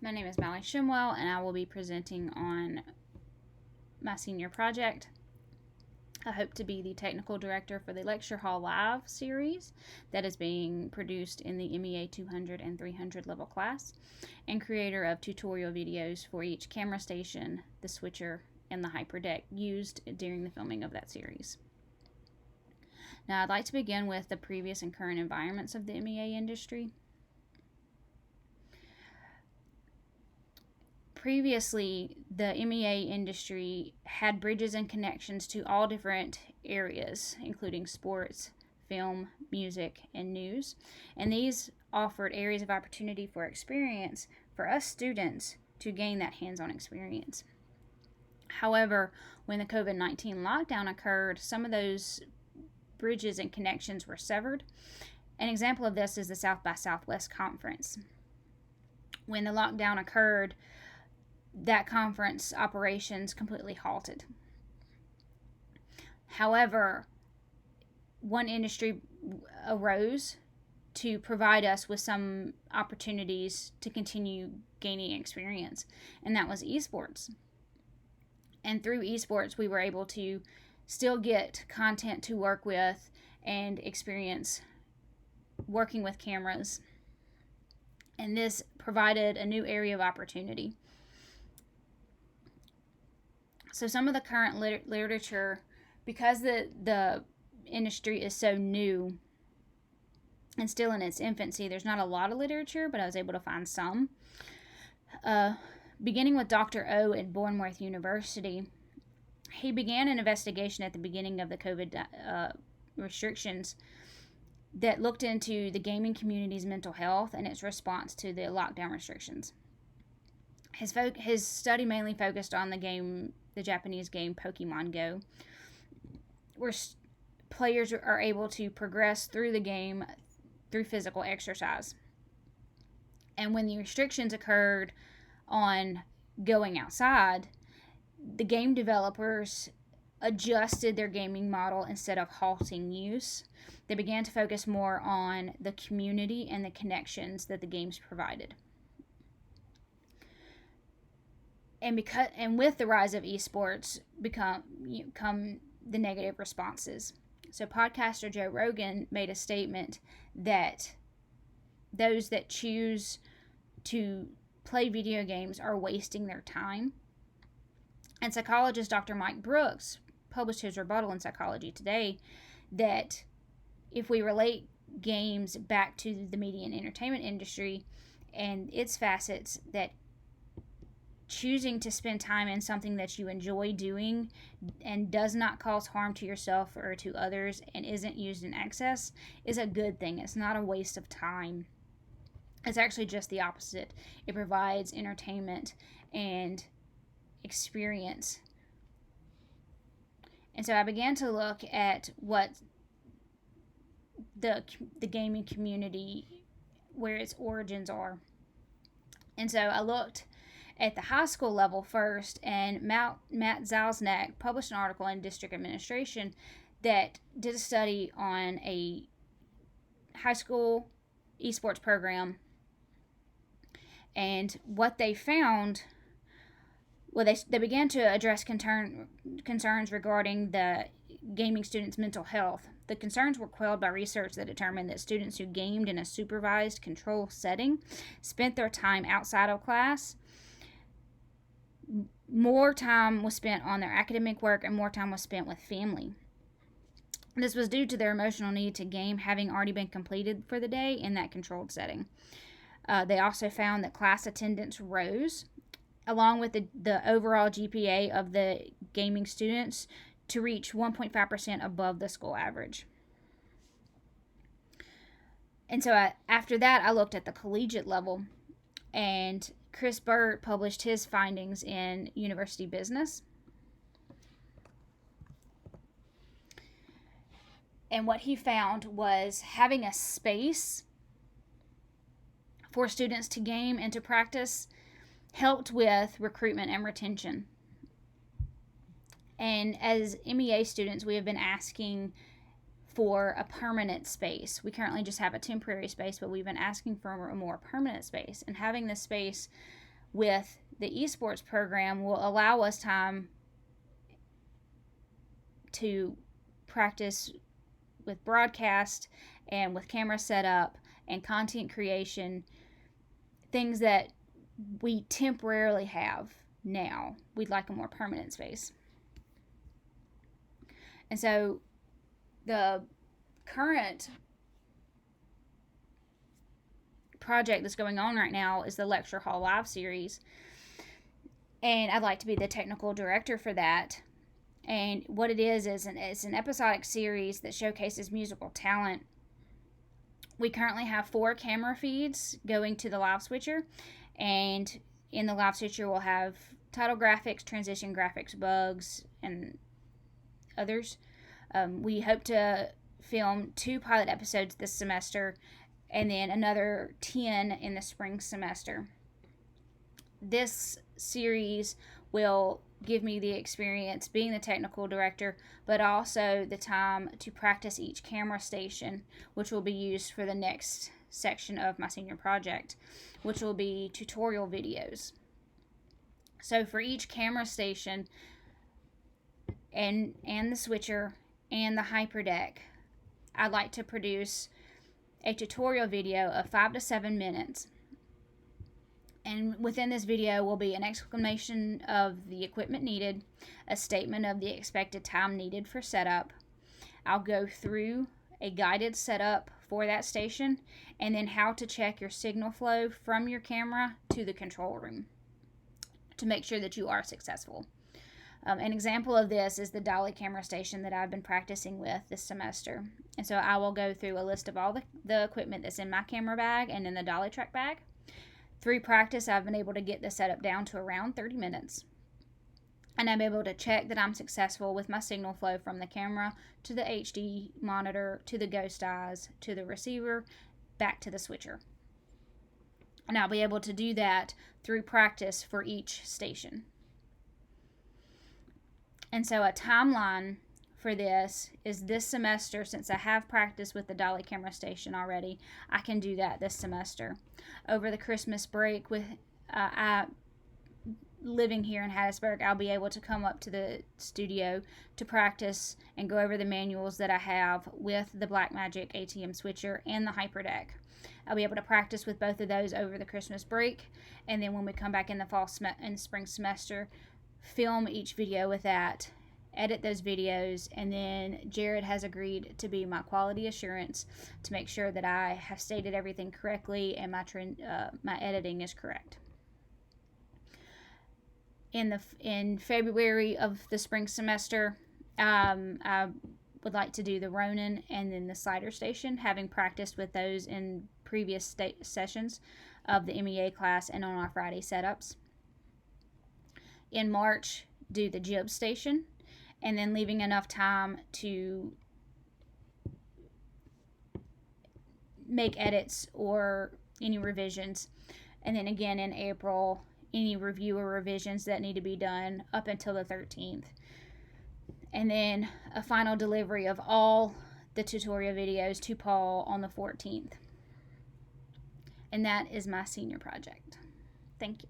My name is Mallory Shimwell, and I will be presenting on my senior project. I hope to be the technical director for the Lecture Hall Live series that is being produced in the MEA 200 and 300 level class, and creator of tutorial videos for each camera station, the switcher, and the hyperdeck used during the filming of that series. Now, I'd like to begin with the previous and current environments of the MEA industry. Previously, the MEA industry had bridges and connections to all different areas, including sports, film, music, and news. And these offered areas of opportunity for experience for us students to gain that hands-on experience. However, when the COVID-19 lockdown occurred, some of those bridges and connections were severed. An example of this is the South by Southwest conference. When the lockdown occurred, that conference operations completely halted. However, one industry arose to provide us with some opportunities to continue gaining experience, and that was esports. And through esports, we were able to still get content to work with and experience working with cameras. And this provided a new area of opportunity. So some of the current literature, because the industry is so new and still in its infancy, there's not a lot of literature, but I was able to find some. Beginning with Dr. O at Bournemouth University, he began an investigation at the beginning of the COVID restrictions that looked into the gaming community's mental health and its response to the lockdown restrictions. His study mainly focused on the Japanese game Pokemon Go, where players are able to progress through the game through physical exercise. And when the restrictions occurred on going outside, the game developers adjusted their gaming model instead of halting use. They began to focus more on the community and the connections that the games provided. And with the rise of esports come the negative responses. So podcaster Joe Rogan made a statement that those that choose to play video games are wasting their time. And psychologist Dr. Mike Brooks published his rebuttal in Psychology Today that if we relate games back to the media and entertainment industry and its facets, that choosing to spend time in something that you enjoy doing and does not cause harm to yourself or to others and isn't used in excess is a good thing. It's not a waste of time. It's actually just the opposite. It provides entertainment and experience. And so I began to look at what the gaming community, where its origins are. And so I looked at the high school level first, and Matt Zalznak published an article in District Administration that did a study on a high school esports program. And what they found, well, they began to address concerns regarding the gaming students' mental health. The concerns were quelled by research that determined that students who gamed in a supervised, controlled setting spent their time outside of class. More time was spent on their academic work and more time was spent with family. This was due to their emotional need to game having already been completed for the day in that controlled setting. They also found that class attendance rose, along with the overall GPA of the gaming students, to reach 1.5% above the school average. And so after that, I looked at the collegiate level, and Chris Burt published his findings in University Business. And what he found was having a space for students to game and to practice helped with recruitment and retention. And as MEA students, we have been asking for a permanent space. We currently just have a temporary space, but we've been asking for a more permanent space. And having this space with the esports program will allow us time to practice with broadcast and with camera setup and content creation, things that we temporarily have now. We'd like a more permanent space. And so the current project that's going on right now is the Lecture Hall Live series. And I'd like to be the technical director for that. And what it is it's an episodic series that showcases musical talent. We currently have 4 camera feeds going to the Live Switcher. And in the Live Switcher, we'll have title graphics, transition graphics, bugs, and others. We hope to film 2 pilot episodes this semester and then another 10 in the spring semester. This series will give me the experience being the technical director, but also the time to practice each camera station, which will be used for the next section of my senior project, which will be tutorial videos. So for each camera station and the switcher and the hyperdeck, I'd like to produce a tutorial video of 5 to 7 minutes. And within this video will be an explanation of the equipment needed, a statement of the expected time needed for setup. I'll go through a guided setup for that station, and then how to check your signal flow from your camera to the control room to make sure that you are successful. An example of this is the dolly camera station that I've been practicing with this semester. And so I will go through a list of all the equipment that's in my camera bag and in the dolly track bag. Through practice, I've been able to get the setup down to around 30 minutes. And I'm able to check that I'm successful with my signal flow from the camera to the HD monitor, to the Ghost Eyes, to the receiver, back to the switcher. And I'll be able to do that through practice for each station. And so a timeline for this is this semester, since I have practiced with the dolly camera station already, I can do that this semester. Over the Christmas break, with living here in Hattiesburg, I'll be able to come up to the studio to practice and go over the manuals that I have with the Blackmagic ATM switcher and the HyperDeck. I'll be able to practice with both of those over the Christmas break, and then when we come back in the spring semester, film each video with that, edit those videos, and then Jared has agreed to be my quality assurance to make sure that I have stated everything correctly and my editing is correct. In February of the spring semester, I would like to do the Ronin and then the slider station, having practiced with those in previous sessions of the MEA class and on our Friday setups. In March, do the jib station, and then leaving enough time to make edits or any revisions. And then again in April, any review or revisions that need to be done up until the 13th. And then a final delivery of all the tutorial videos to Paul on the 14th. And that is my senior project. Thank you.